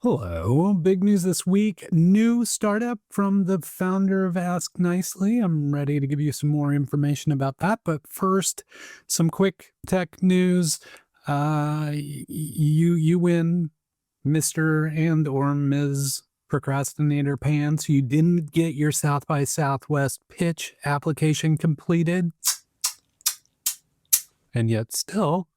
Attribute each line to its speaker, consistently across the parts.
Speaker 1: Hello. Big news this week. New startup from the founder of Ask Nicely. I'm ready to give you some more information about that. But first, some quick tech news. You win, Mr. and or Ms. Procrastinator Pants. You didn't get your South by Southwest pitch application completed. And yet still,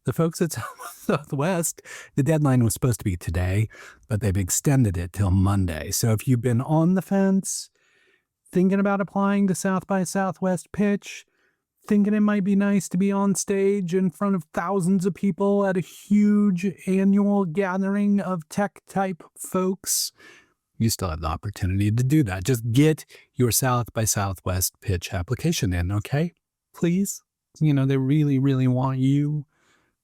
Speaker 1: the folks at Southwest, the deadline was supposed to be today, but they've extended it till Monday. So if you've been on the fence, thinking about applying to South by Southwest pitch, thinking it might be nice to be on stage in front of thousands of people at a huge annual gathering of tech type folks, you still have the opportunity to do that. Just get your South by Southwest pitch application in, okay? Please. They really, really want you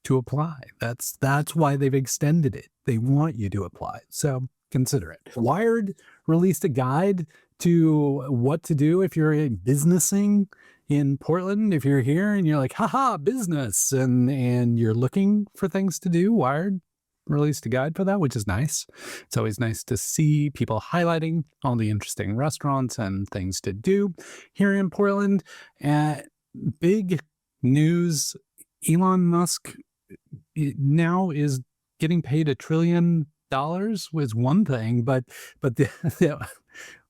Speaker 1: to apply. That's why they've extended it. They want you to apply. So consider it. Wired released a guide to what to do if you're businessing in Portland. If you're here and you're like, haha, business, and you're looking for things to do, Wired released a guide for that, which is nice. It's always nice to see people highlighting all the interesting restaurants and things to do here in Portland. Big news. Elon Musk now is getting paid $1 trillion was one thing, but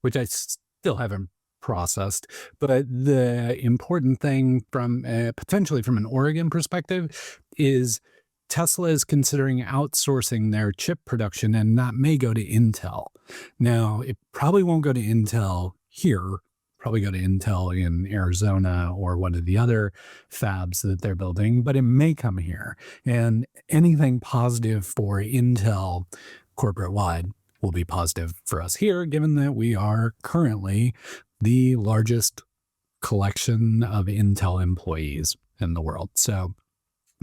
Speaker 1: which I still haven't processed. But the important thing from potentially from an Oregon perspective is Tesla is considering outsourcing their chip production, and that may go to Intel. Now, it probably won't go to Intel here. Probably go to Intel in Arizona or one of the other fabs that they're building, but it may come here. And anything positive for Intel corporate-wide will be positive for us here, given that we are currently the largest collection of Intel employees in the world. So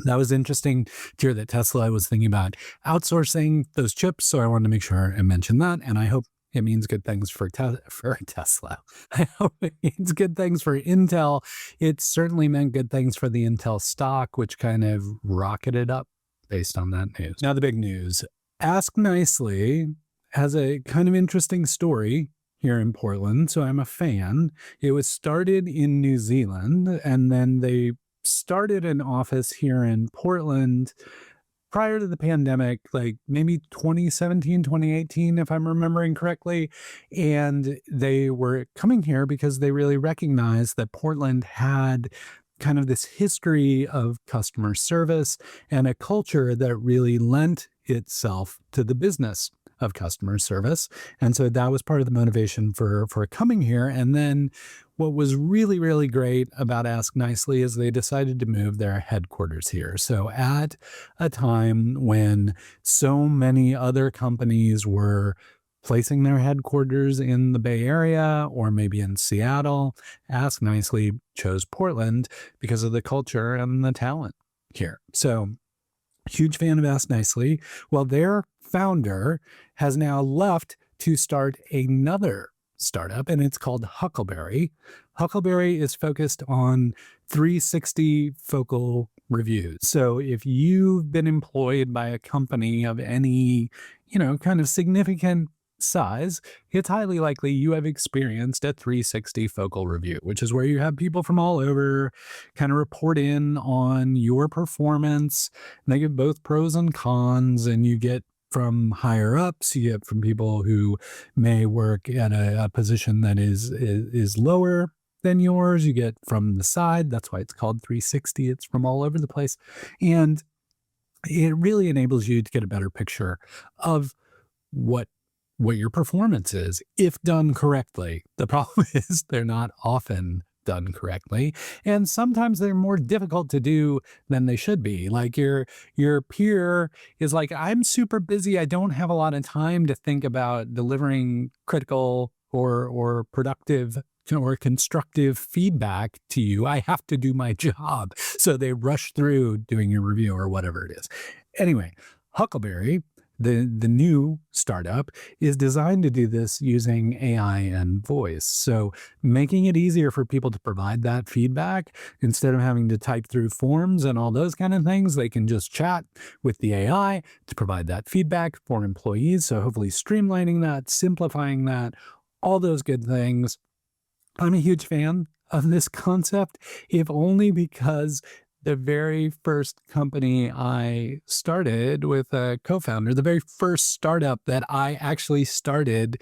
Speaker 1: that was interesting to hear that Tesla was thinking about outsourcing those chips. So I wanted to make sure I mentioned that, and I hope it means good things for Tesla. I hope it means good things for Intel. It certainly meant good things for the Intel stock, which kind of rocketed up based on that news. Now, the big news. Ask Nicely has a kind of interesting story here in Portland, so I'm a fan. It was started in New Zealand, and then they started an office here in Portland prior to the pandemic, like maybe 2017, 2018, if I'm remembering correctly. And they were coming here because they really recognized that Portland had kind of this history of customer service and a culture that really lent itself to the business of customer service. And so that was part of the motivation for coming here. And then what was really, really great about Ask Nicely is they decided to move their headquarters here. So at a time when so many other companies were placing their headquarters in the Bay Area or maybe in Seattle, Ask Nicely chose Portland because of the culture and the talent here. So huge fan of Ask Nicely. Well, their founder has now left to start another startup, and it's called Huckleberry. Huckleberry is focused on 360 focal reviews. So if you've been employed by a company of any, kind of significant size, it's highly likely you have experienced a 360 focal review, which is where you have people from all over kind of report in on your performance. And they give both pros and cons, and you get from higher ups, you get from people who may work at a position that is lower than yours. You get from the side. That's why it's called 360. It's from all over the place. And it really enables you to get a better picture of what your performance is if done correctly. The problem is they're not often done correctly, and sometimes they're more difficult to do than they should be. Like your peer is like, I'm super busy, I don't have a lot of time to think about delivering critical or productive or constructive feedback to you. I have to do my job. So they rush through doing your review or whatever it is. Anyway, Huckleberry The new startup is designed to do this using AI and voice. So making it easier for people to provide that feedback instead of having to type through forms and all those kind of things, they can just chat with the AI to provide that feedback for employees. So hopefully streamlining that, simplifying that, all those good things. I'm a huge fan of this concept, if only because the very first company I started with a co-founder, the very first startup that I actually started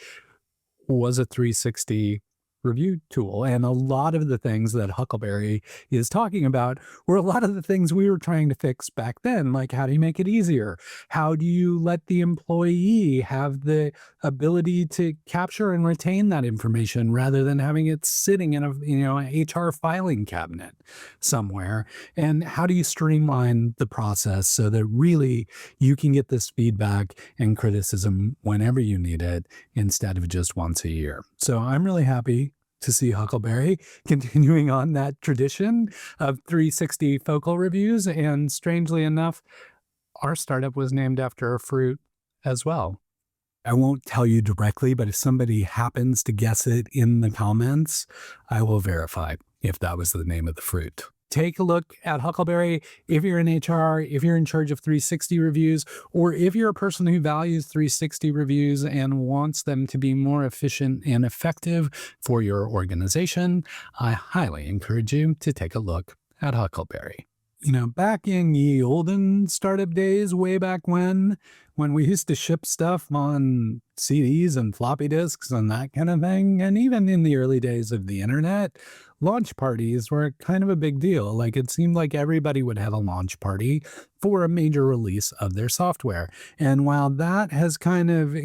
Speaker 1: was a 360 review tool. And a lot of the things that Huckleberry is talking about were a lot of the things we were trying to fix back then. Like, how do you make it easier? How do you let the employee have the ability to capture and retain that information rather than having it sitting in a an HR filing cabinet somewhere? And how do you streamline the process so that really you can get this feedback and criticism whenever you need it instead of just once a year? So I'm really happy to see Huckleberry continuing on that tradition of 360 focal reviews. And strangely enough, our startup was named after a fruit as well. I won't tell you directly, but if somebody happens to guess it in the comments, I will verify if that was the name of the fruit. Take a look at Huckleberry if you're in HR, if you're in charge of 360 reviews, or if you're a person who values 360 reviews and wants them to be more efficient and effective for your organization. I highly encourage you to take a look at Huckleberry. Back in ye olden startup days, way back when we used to ship stuff on CDs and floppy disks and that kind of thing, and even in the early days of the internet, launch parties were kind of a big deal. Like, it seemed like everybody would have a launch party for a major release of their software. And while that has kind of,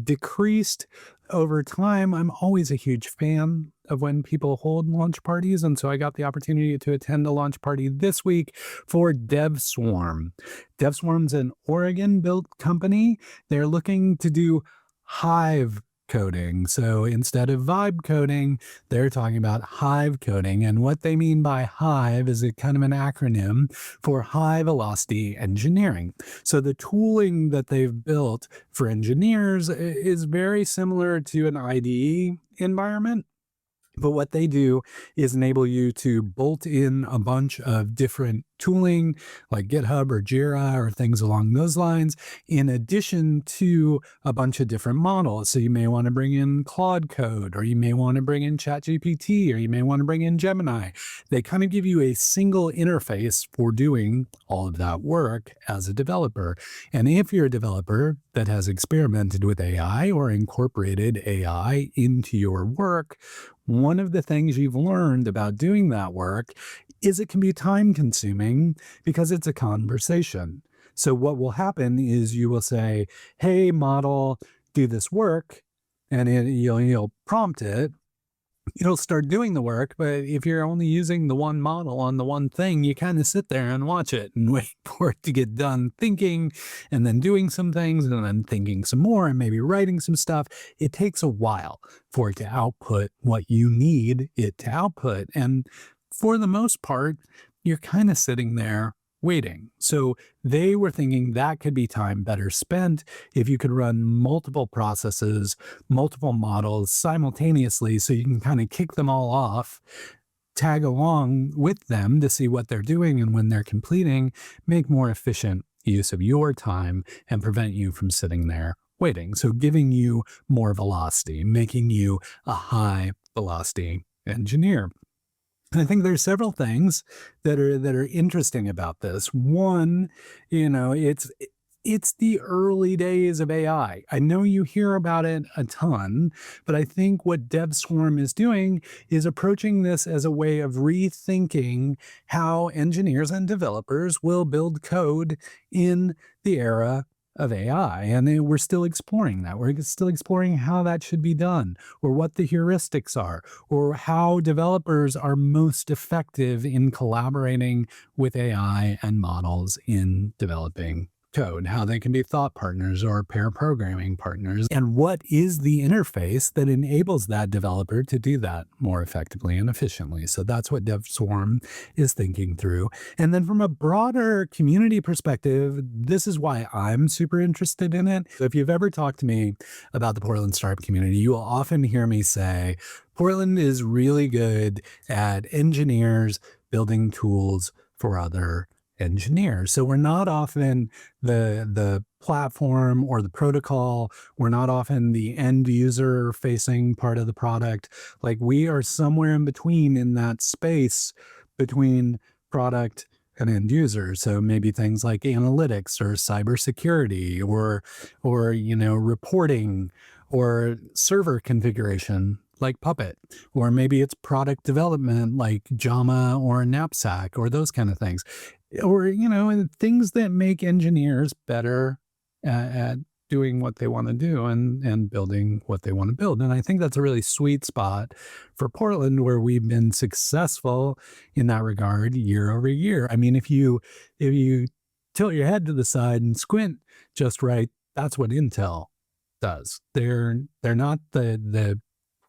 Speaker 1: decreased over time, I'm always a huge fan of when people hold launch parties. And so I got the opportunity to attend a launch party this week for DevSwarm. DevSwarm's an Oregon-built company. They're looking to do Hive coding. So instead of vibe coding, they're talking about Hive coding. And what they mean by Hive is a kind of an acronym for high velocity engineering. So the tooling that they've built for engineers is very similar to an IDE environment. But what they do is enable you to bolt in a bunch of different tooling like GitHub or Jira or things along those lines, in addition to a bunch of different models. So you may want to bring in Claude Code, or you may want to bring in ChatGPT, or you may want to bring in Gemini. They kind of give you a single interface for doing all of that work as a developer. And if you're a developer that has experimented with AI or incorporated AI into your work, one of the things you've learned about doing that work is it can be time consuming because it's a conversation. So what will happen is you will say, hey, model, do this work, and you'll prompt it. It'll start doing the work, but if you're only using the one model on the one thing, you kind of sit there and watch it and wait for it to get done thinking and then doing some things and then thinking some more and maybe writing some stuff. It takes a while for it to output what you need it to output. And for the most part, you're kind of sitting there waiting. So they were thinking that could be time better spent if you could run multiple processes, multiple models simultaneously, so you can kind of kick them all off, tag along with them to see what they're doing and when they're completing, make more efficient use of your time and prevent you from sitting there waiting. So giving you more velocity, making you a high velocity engineer. I think there's several things that are interesting about this. One, it's the early days of AI. I know you hear about it a ton, but I think what DevSwarm is doing is approaching this as a way of rethinking how engineers and developers will build code in the era of AI. And we're still exploring that. We're still exploring how that should be done, or what the heuristics are, or how developers are most effective in collaborating with AI and models in developing code, how they can be thought partners or pair programming partners, and what is the interface that enables that developer to do that more effectively and efficiently. So that's what DevSwarm is thinking through. And then from a broader community perspective, this is why I'm super interested in it. If you've ever talked to me about the Portland startup community, you will often hear me say, Portland is really good at engineers building tools for other engineers. So we're not often the platform or the protocol. We're not often the end user facing part of the product. Like we are somewhere in between in that space between product and end user. So maybe things like analytics or cybersecurity or reporting or server configuration like Puppet, or maybe it's product development like Jama or Knapsack or those kind of things, or things that make engineers better at doing what they want to do and building what they want to build. And I think that's a really sweet spot for Portland, where we've been successful in that regard year over year. I mean, if you tilt your head to the side and squint just right, that's what Intel does. They're not the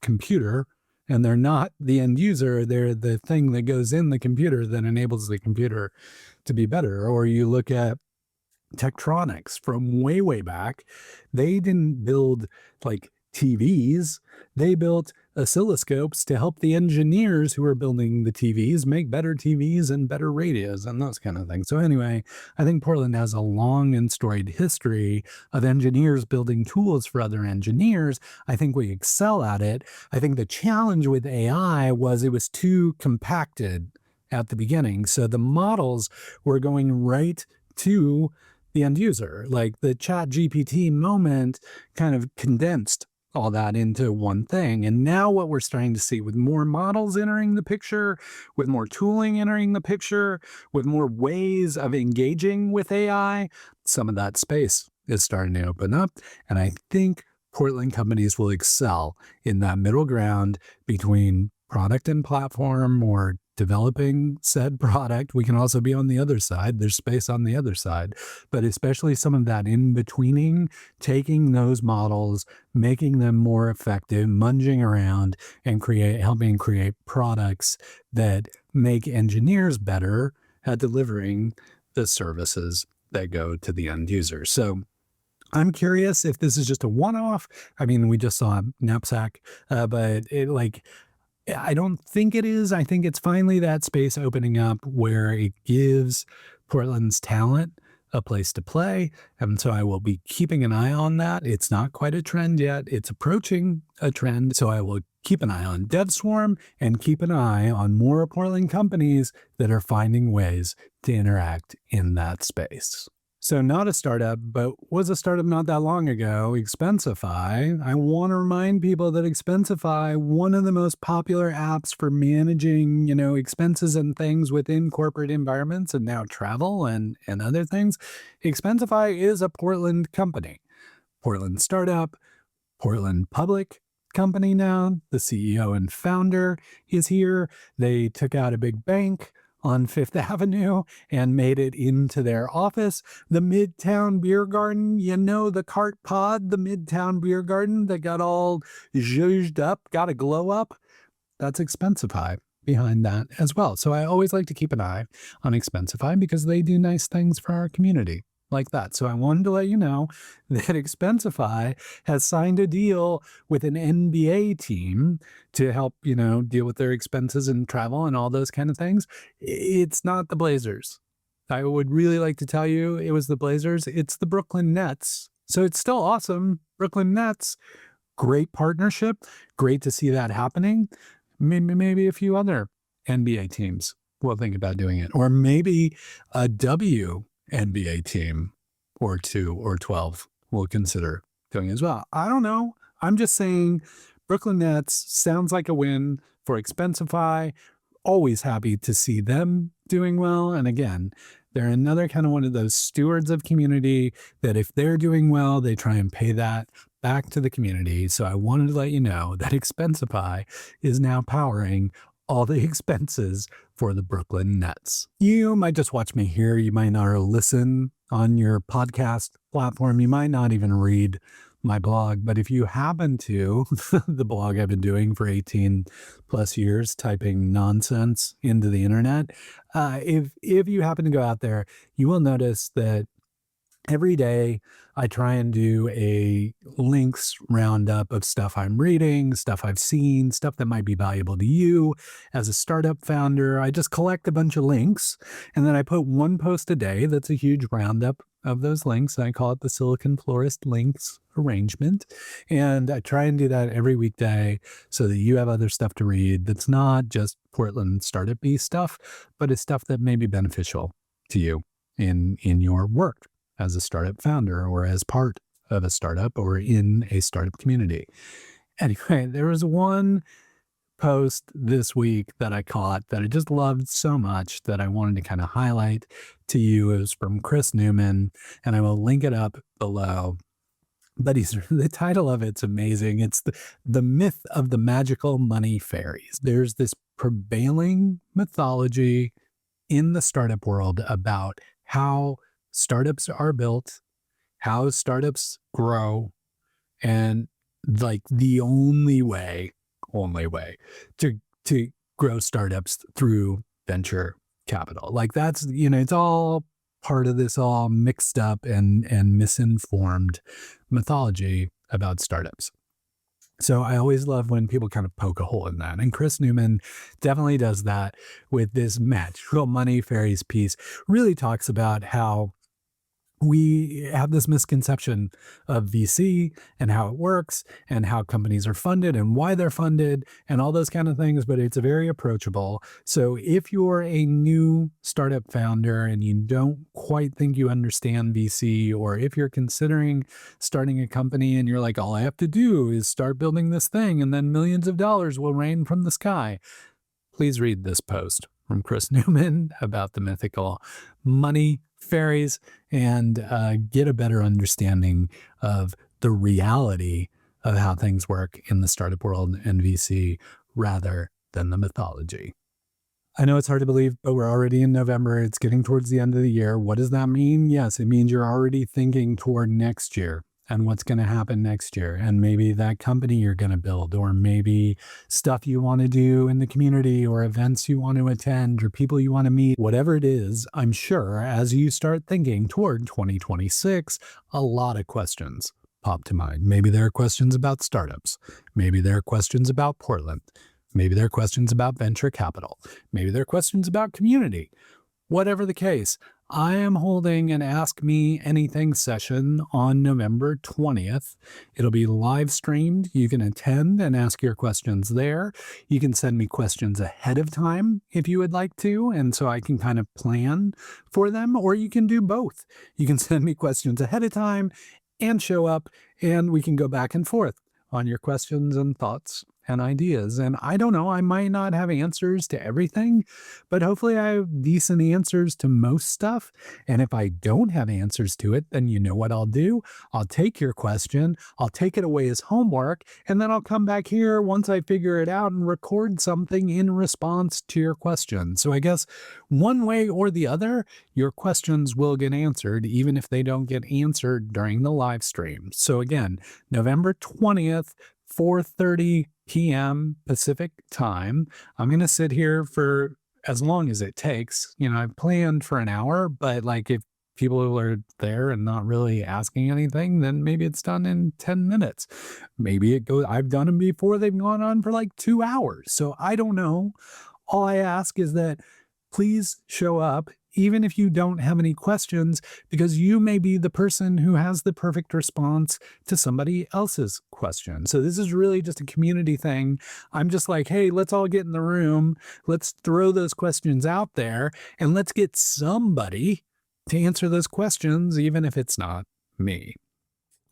Speaker 1: computer, and they're not the end user. They're the thing that goes in the computer that enables the computer to be better. Or you look at Tektronix from way back. They didn't build like TVs. They built oscilloscopes to help the engineers who were building the TVs make better TVs and better radios and those kind of things. So anyway, I think Portland has a long and storied history of engineers building tools for other engineers. I think we excel at it. I think the challenge with AI was it was too compacted at the beginning. So the models were going right to the end user. Like the ChatGPT moment kind of condensed all that into one thing. And now what we're starting to see with more models entering the picture, with more tooling entering the picture, with more ways of engaging with AI, some of that space is starting to open up. And I think Portland companies will excel in that middle ground between product and platform, or developing said product. We can also be on the other side. There's space on the other side, but especially some of that in-betweening, taking those models, making them more effective, munging around and helping create products that make engineers better at delivering the services that go to the end user. So I'm curious if this is just a one-off. I mean, we just saw Knapsack, but I don't think it is. I think it's finally that space opening up where it gives Portland's talent a place to play. And so I will be keeping an eye on that. It's not quite a trend yet. It's approaching a trend. So I will keep an eye on DevSwarm and keep an eye on more Portland companies that are finding ways to interact in that space. So not a startup, but was a startup not that long ago, Expensify. I want to remind people that Expensify, one of the most popular apps for managing, expenses and things within corporate environments and now travel and other things. Expensify is a Portland company. Portland startup, Portland public company now. The CEO and founder is here. They took out a big bank on Fifth Avenue and made it into their office. The Midtown Beer Garden, the cart pod, the Midtown Beer Garden that got all zhuzhed up, got a glow up. That's Expensify behind that as well. So I always like to keep an eye on Expensify because they do nice things for our community like that. So I wanted to let you know that Expensify has signed a deal with an NBA team to help, deal with their expenses and travel and all those kind of things. It's not the Blazers. I would really like to tell you it was the Blazers. It's the Brooklyn Nets. So it's still awesome. Brooklyn Nets, great partnership. Great to see that happening. Maybe a few other NBA teams will think about doing it. Or maybe a WNBA team or 2 or 12 will consider doing as well. I don't know. I'm just saying Brooklyn Nets sounds like a win for Expensify. Always happy to see them doing well. And again, they're another kind of one of those stewards of community that if they're doing well, they try and pay that back to the community. So I wanted to let you know that Expensify is now powering all the expenses for the Brooklyn Nets. You might just watch me here. You might not listen on your podcast platform. You might not even read my blog. But if you happen to, the blog I've been doing for 18 plus years, typing nonsense into the internet, if you happen to go out there, you will notice that every day I try and do a links roundup of stuff I'm reading, stuff I've seen, stuff that might be valuable to you as a startup founder. I just collect a bunch of links and then I put one post a day that's a huge roundup of those links. I call it the Silicon Florist Links arrangement. And I try and do that every weekday so that you have other stuff to read that's not just Portland startup-y stuff, but it's stuff that may be beneficial to you in your work as a startup founder or as part of a startup or in a startup community. Anyway, there was one post this week that I caught that I just loved so much that I wanted to kind of highlight to you. It was from Chris Newman, and I will link it up below. But the title of it's amazing. It's the myth of the magical money fairies. There's this prevailing mythology in the startup world about how startups are built, how startups grow, and like the only way to grow startups through venture capital. Like that's, it's all part of this all mixed up and misinformed mythology about startups. So I always love when people kind of poke a hole in that. And Chris Newman definitely does that with this magical money fairies piece. Really talks about how we have this misconception of VC and how it works and how companies are funded and why they're funded and all those kind of things, but it's very approachable. So if you're a new startup founder and you don't quite think you understand VC, or if you're considering starting a company and you're like, all I have to do is start building this thing and then millions of dollars will rain from the sky, please read this post from Chris Newman about the mythical money fairies and get a better understanding of the reality of how things work in the startup world and VC rather than the mythology. I know it's hard to believe, but we're already in November. It's getting towards the end of the year. What does that mean? Yes, it means you're already thinking toward next year and what's going to happen next year, and maybe that company you're going to build, or maybe stuff you want to do in the community, or events you want to attend, or people you want to meet. Whatever it is, I'm sure as you start thinking toward 2026, a lot of questions pop to mind. Maybe there are questions about startups. Maybe there are questions about Portland. Maybe there are questions about venture capital. Maybe there are questions about community. Whatever the case, I am holding an Ask Me Anything session on November 20th. It'll be live streamed. You can attend and ask your questions there. You can send me questions ahead of time if you would like to, and so I can kind of plan for them, or you can do both. You can send me questions ahead of time and show up, and we can go back and forth on your questions and thoughts and ideas. And I don't know, I might not have answers to everything, but hopefully I have decent answers to most stuff. And if I don't have answers to it, then you know what I'll do? I'll take your question, I'll take it away as homework, and then I'll come back here once I figure it out and record something in response to your question. So I guess one way or the other, your questions will get answered, even if they don't get answered during the live stream. So again, November 20th, 4:30 p.m. Pacific time. I'm going to sit here for as long as it takes. I've planned for an hour, but like if people are there and not really asking anything, then maybe it's done in 10 minutes. Maybe it goes, I've done them before, they've gone on for like 2 hours. So I don't know. All I ask is that please show up, even if you don't have any questions, because you may be the person who has the perfect response to somebody else's question. So this is really just a community thing. I'm just like, hey, let's all get in the room. Let's throw those questions out there and let's get somebody to answer those questions, even if it's not me.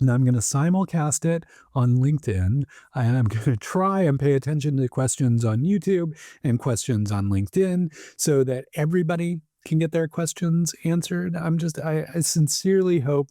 Speaker 1: And I'm going to simulcast it on LinkedIn, and I'm going to try and pay attention to questions on YouTube and questions on LinkedIn so that everybody can get their questions answered. I sincerely hope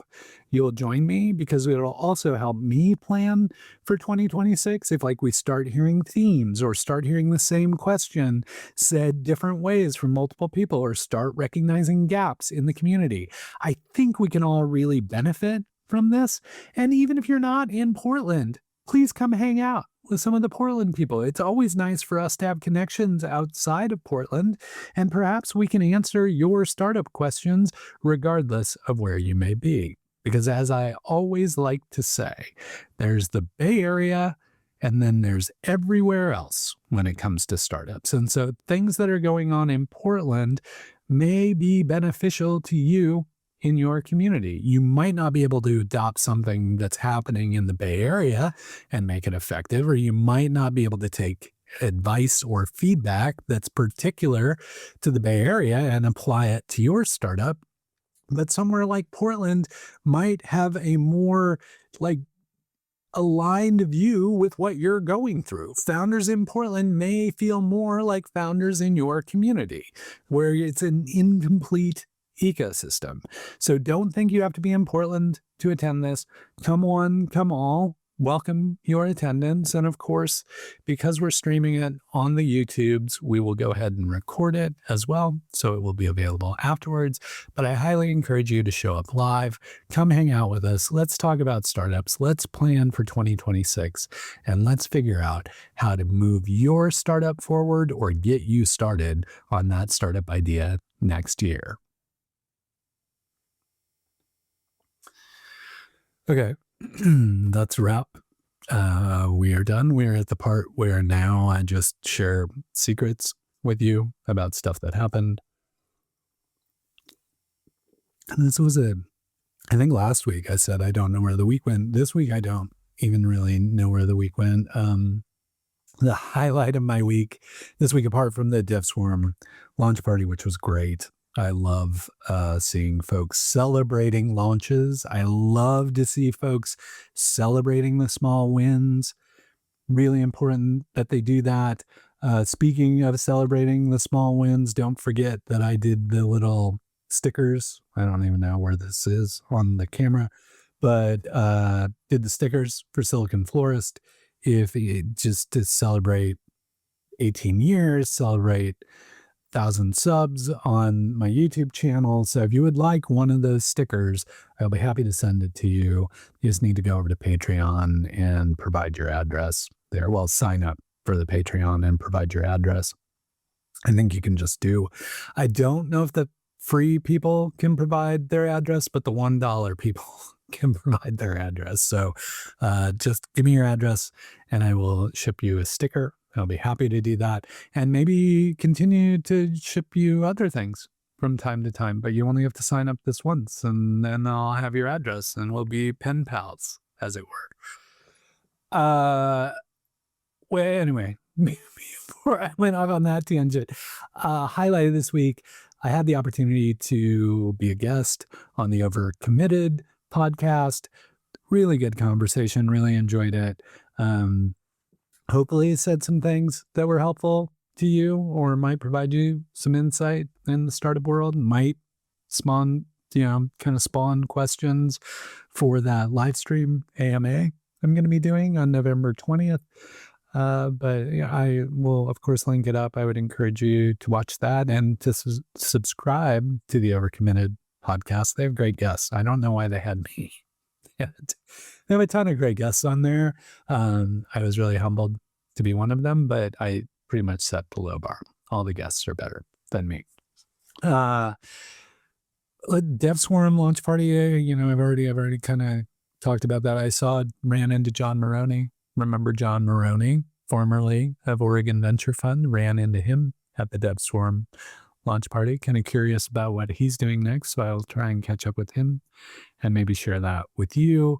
Speaker 1: you'll join me, because it'll also help me plan for 2026. If like we start hearing themes, or start hearing the same question said different ways from multiple people, or start recognizing gaps in the community, I think we can all really benefit from this. And even if you're not in Portland, please come hang out with some of the Portland people. It's always nice for us to have connections outside of Portland, and perhaps we can answer your startup questions regardless of where you may be. Because as I always like to say, there's the Bay Area and then there's everywhere else when it comes to startups. And so things that are going on in Portland may be beneficial to you in your community. You might not be able to adopt something that's happening in the Bay Area and make it effective, or you might not be able to take advice or feedback that's particular to the Bay Area and apply it to your startup. But somewhere like Portland might have a more like aligned view with what you're going through. Founders in Portland may feel more like founders in your community, where it's an incomplete ecosystem. So don't think you have to be in Portland to attend this. Come on, come all. Welcome your attendance. And of course, because we're streaming it on the YouTubes, we will go ahead and record it as well, so it will be available afterwards. But I highly encourage you to show up live. Come hang out with us. Let's talk about startups. Let's plan for 2026, and let's figure out how to move your startup forward, or get you started on that startup idea next year. Okay, that's a wrap. We are done. We're at the part where now I just share secrets with you about stuff that happened. And this was I think last week I said I don't know where the week went. This week I don't even really know where the week went. The highlight of my week this week, apart from the DevSwarm launch party, which was great. I love seeing folks celebrating launches. I love to see folks celebrating the small wins. Really important that they do that. Speaking of celebrating the small wins, don't forget that I did the little stickers. I don't even know where this is on the camera, but did the stickers for Silicon Florist. Just to celebrate 18 years, celebrate 1,000 subs on my YouTube channel. So if you would like one of those stickers, I'll be happy to send it to you. You just need to go over to Patreon and provide your address there. Well, sign up for the Patreon and provide your address. I think you can just I don't know if the free people can provide their address, but the $1 people can provide their address. So just give me your address and I will ship you a sticker. I'll be happy to do that, and maybe continue to ship you other things from time to time, but you only have to sign up this once, and then I'll have your address and we'll be pen pals, as it were. Well, anyway, before I went off on that tangent, highlight of this week, I had the opportunity to be a guest on the Overcommitted podcast. Really good conversation, really enjoyed it. Hopefully it said some things that were helpful to you, or might provide you some insight in the startup world, might spawn questions for that live stream AMA I'm going to be doing on November 20th. But I will, of course, link it up. I would encourage you to watch that and to subscribe to the Overcommitted podcast. They have great guests. I don't know why they had me. They have a ton of great guests on there. I was really humbled to be one of them, but I pretty much set the low bar. All the guests are better than me. DevSwarm launch party, I've already kind of talked about that. Ran into John Maroney. Remember John Maroney, formerly of Oregon Venture Fund, ran into him at the DevSwarm launch party. Kind of curious about what he's doing next, so I'll try and catch up with him and maybe share that with you.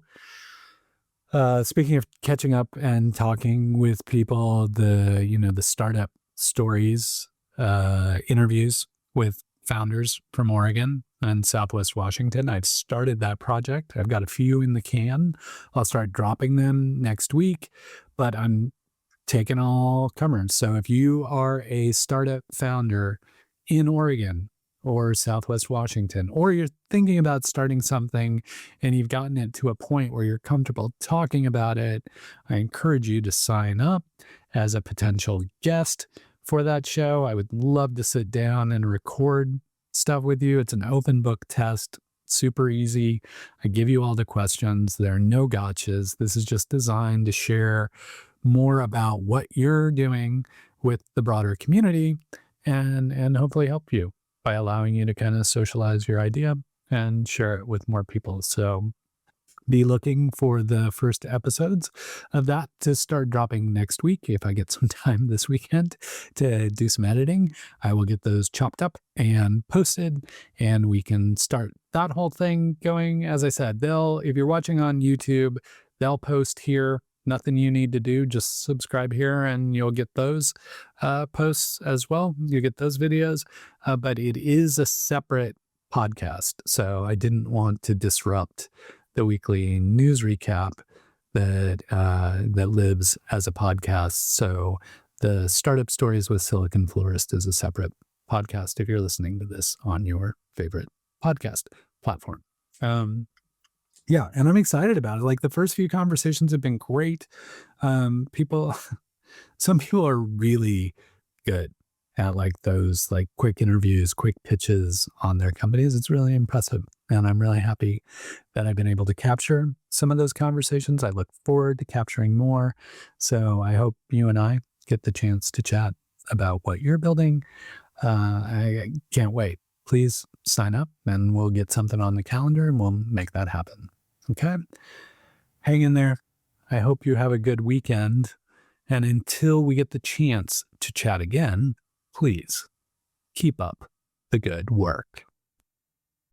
Speaker 1: Speaking of catching up and talking with people, the startup stories, interviews with founders from Oregon and Southwest Washington. I've started that project. I've got a few in the can. I'll start dropping them next week, but I'm taking all comers. So if you are a startup founder in Oregon or Southwest Washington, or you're thinking about starting something and you've gotten it to a point where you're comfortable talking about it, I encourage you to sign up as a potential guest for that show. I would love to sit down and record stuff with you. It's an open book test, super easy. I give you all the questions. There are no gotchas. This is just designed to share more about what you're doing with the broader community and hopefully help you by allowing you to kind of socialize your idea and share it with more people. So be looking for the first episodes of that to start dropping next week. If I get some time this weekend to do some editing, I will get those chopped up and posted, and we can start that whole thing going. As I said, if you're watching on YouTube, they'll post here. Nothing you need to do, just subscribe here and you'll get those posts as well. You get those videos, but it is a separate podcast. So I didn't want to disrupt the weekly news recap that lives as a podcast. So the Startup Stories with Silicon Florist is a separate podcast if you're listening to this on your favorite podcast platform. Yeah, and I'm excited about it. Like, the first few conversations have been great. Some people are really good at like those like quick interviews, quick pitches on their companies. It's really impressive. And I'm really happy that I've been able to capture some of those conversations. I look forward to capturing more. So I hope you and I get the chance to chat about what you're building. I can't wait. Please sign up and we'll get something on the calendar and we'll make that happen. Okay? Hang in there. I hope you have a good weekend. And until we get the chance to chat again, please keep up the good work.